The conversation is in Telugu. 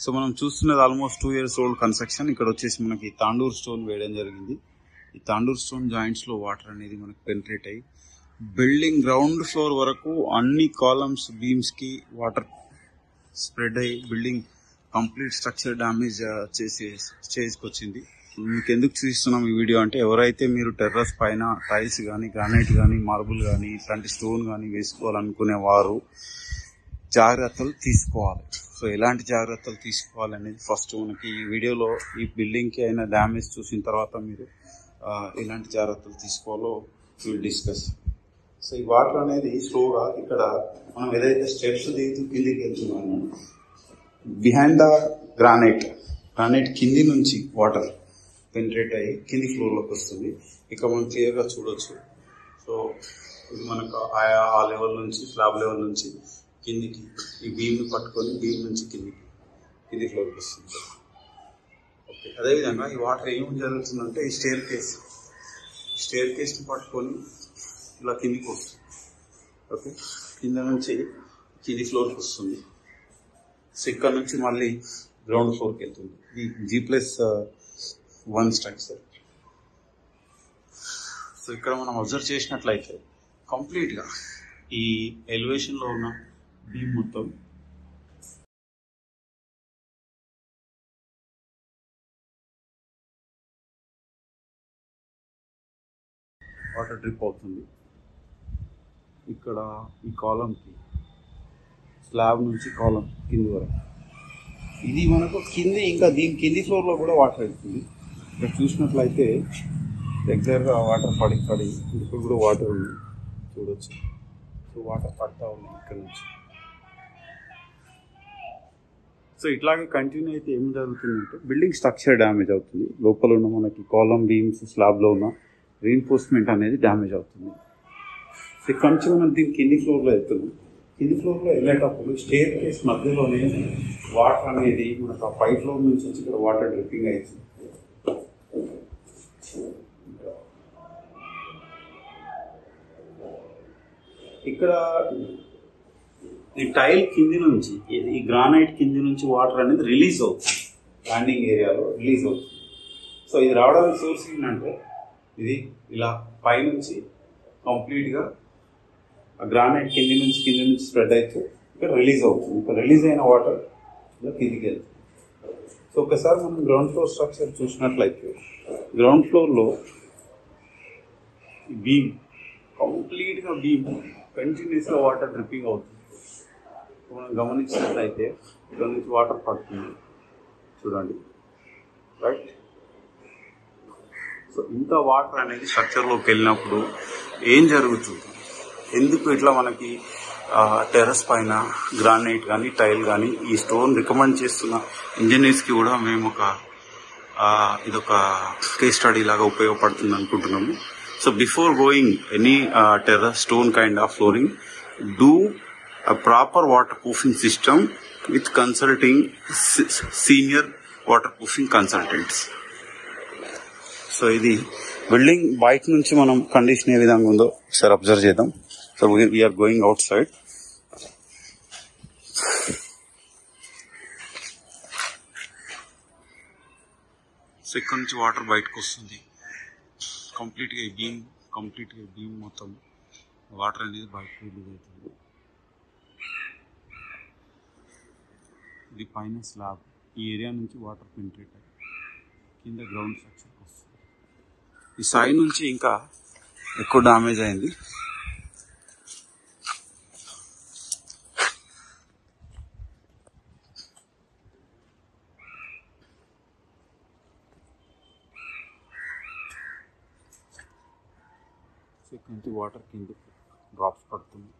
సో మనం చూస్తున్నది ఆల్మోస్ట్ 2 years ఓల్డ్ కన్స్ట్రక్షన్. ఇక్కడ వచ్చేసి మనకి తాండూర్ స్టోన్ వేయడం జరిగింది. ఈ తాండూర్ స్టోన్ జాయింట్స్ లో వాటర్ అనేది మనకి పెనిట్రేట్ అయ్యి బిల్డింగ్ గ్రౌండ్ ఫ్లోర్ వరకు అన్ని కాలమ్స్ బీమ్స్ కి వాటర్ స్ప్రెడ్ అయ్యి బిల్డింగ్ కంప్లీట్ స్ట్రక్చర్ డ్యామేజ్ చేసుకొచ్చింది. మీకు ఎందుకు చూపిస్తున్నాం ఈ వీడియో అంటే, ఎవరైతే మీరు టెర్రస్ పైన టైల్స్ కానీ, గ్రానైట్ కానీ, మార్బుల్ కానీ, ఇట్లాంటి స్టోన్ కానీ వేసుకోవాలనుకునే వారు జాగ్రత్తలు తీసుకోవాలి. సో ఎలాంటి జాగ్రత్తలు తీసుకోవాలనేది ఫస్ట్ మనకి ఈ వీడియోలో, ఈ బిల్డింగ్ కి అయిన డ్యామేజ్ చూసిన తర్వాత మీరు ఎలాంటి జాగ్రత్తలు తీసుకోవాలో విల్ డిస్కస్. సో ఈ వాటర్ అనేది స్లోగా ఇక్కడ మనం ఏదైతే స్టెప్స్ దిగుతూ కిందికి వెళ్తున్నామో, బిహైండ్ ద గ్రానైట్ కింది నుంచి వాటర్ పెనిట్రేట్ అయ్యి కింది ఫ్లోర్లోకి వస్తుంది. ఇక మనం క్లియర్గా చూడొచ్చు. సో ఇది మనకు ఆ లెవెల్ నుంచి, స్లాబ్ లెవెల్ నుంచి కిందికి ఈ బీమ్ని పట్టుకొని బీమ్ నుంచి కింది ఫ్లోర్కి వస్తుంది. ఓకే, అదేవిధంగా ఈ వాటర్ ఏం జరుగుతుందంటే, ఈ స్టేర్ కేస్ని పట్టుకొని ఇలా కిందికి వస్తుంది. ఓకే, కింద నుంచి కింది ఫ్లోర్కి వస్తుంది. సో ఇక్కడ నుంచి మళ్ళీ గ్రౌండ్ ఫ్లోర్కి వెళ్తుంది. ఈ G+1 స్ట్రక్చర్. సో ఇక్కడ మనం అబ్జర్వ్ చేసినట్లయితే కంప్లీట్గా ఈ ఎలివేషన్లో ఉన్న బీమ్ మొత్తం వాటర్ డ్రిప్ అవుతుంది. ఇక్కడ ఈ కాలంకి, స్లాబ్ నుంచి కాలం కింది వరకు, ఇది మనకు కింది, ఇంకా దీని కింది ఫ్లోర్లో కూడా వాటర్ వెళ్తుంది. ఇక్కడ చూసినట్లయితే రెగ్యులర్గా వాటర్ పడి ఇక్కడ కూడా వాటర్ ఉంది, చూడొచ్చు. సో వాటర్ పడతా ఉంది ఇక్కడ నుంచి. సో ఇట్లాగే కంటిన్యూ అయితే ఏం జరుగుతుందంటే, బిల్డింగ్ స్ట్రక్చర్ డ్యామేజ్ అవుతుంది. లోపల ఉన్న మనకి కాలం, బీమ్స్, స్లాబ్లో ఉన్న రీఇన్ఫోర్స్మెంట్ అనేది డ్యామేజ్ అవుతుంది. సో ఇక్కడ నుంచి మనం దీని కింది ఫ్లోర్లో వెళ్తున్నాం. కింది ఫ్లోర్లో వెళ్ళేటప్పుడు స్టేర్ కేస్ మధ్యలోనే వాటర్ అనేది మనకు ఆ పై ఫ్లోర్ నుంచి వచ్చి ఇక్కడ వాటర్ డ్రిప్పింగ్ అవుతుంది. ఇక్కడ ఈ టైల్ కింది నుంచి, ఈ గ్రానైట్ కింది నుంచి వాటర్ అనేది రిలీజ్ అవుతుంది, ల్యాండింగ్ ఏరియాలో రిలీజ్ అవుతుంది. సో ఇది రావడానికి సోర్స్ ఏంటంటే, ఇది ఇలా పైనుంచి కంప్లీట్గా గ్రానైట్ కింది నుంచి స్ప్రెడ్ అయితే ఇక్కడ రిలీజ్ అవుతుంది. ఇక్కడ రిలీజ్ అయిన వాటర్ ఇలా కిందికి వెళ్తుంది. సో ఒకసారి మనం గ్రౌండ్ ఫ్లోర్ స్ట్రక్చర్ చూసినట్లయితే, గ్రౌండ్ ఫ్లోర్లో బీమ్ కంప్లీట్గా కంటిన్యూస్గా వాటర్ డ్రిప్పింగ్ అవుతుంది. మనం గమనించినట్లయితే ఇక్కడ నుంచి వాటర్ పడుతుంది, చూడండి, రైట్. సో ఇంత వాటర్ అనేది స్ట్రక్చర్లోకి వెళ్ళినప్పుడు ఏం జరుగుతుంది, ఎందుకు ఇట్లా మనకి టెర్రస్ పైన గ్రానైట్ కానీ, టైల్ కానీ ఈ స్టోన్ రికమెండ్ చేస్తున్న ఇంజనీర్స్కి కూడా మేము ఇదొక కేస్ స్టడీ లాగా ఉపయోగపడుతుంది అనుకుంటున్నాము. So before going any terrace stone kind of flooring, do a proper waterproofing system with consulting senior waterproofing consultants. So ఇది బిల్డింగ్ బయట నుంచి మనం కండిషన్ ఏ విధంగా ఉందో ఒకసారి అబ్జర్వ్ చేద్దాం. So we are going outside. So ఇక్కడ నుంచి వాటర్ బయటకు వస్తుంది. కంప్లీట్గా ఈ బీమ్ మొత్తం వాటర్ అనేది బయటకు రిలీజ్ అవుతుంది. ఇది పైన స్లాబ్, ఈ ఏరియా నుంచి వాటర్ పెనిట్రేట్ అయ్యి కింద గ్రౌండ్ స్ట్రక్చర్కి వస్తుంది. ఈ సైడ్ నుంచి ఇంకా ఎక్కువ డ్యామేజ్ అయింది. ఇక్కడ నుంచి వాటర్ కింద డ్రాప్స్ పడుతుంది.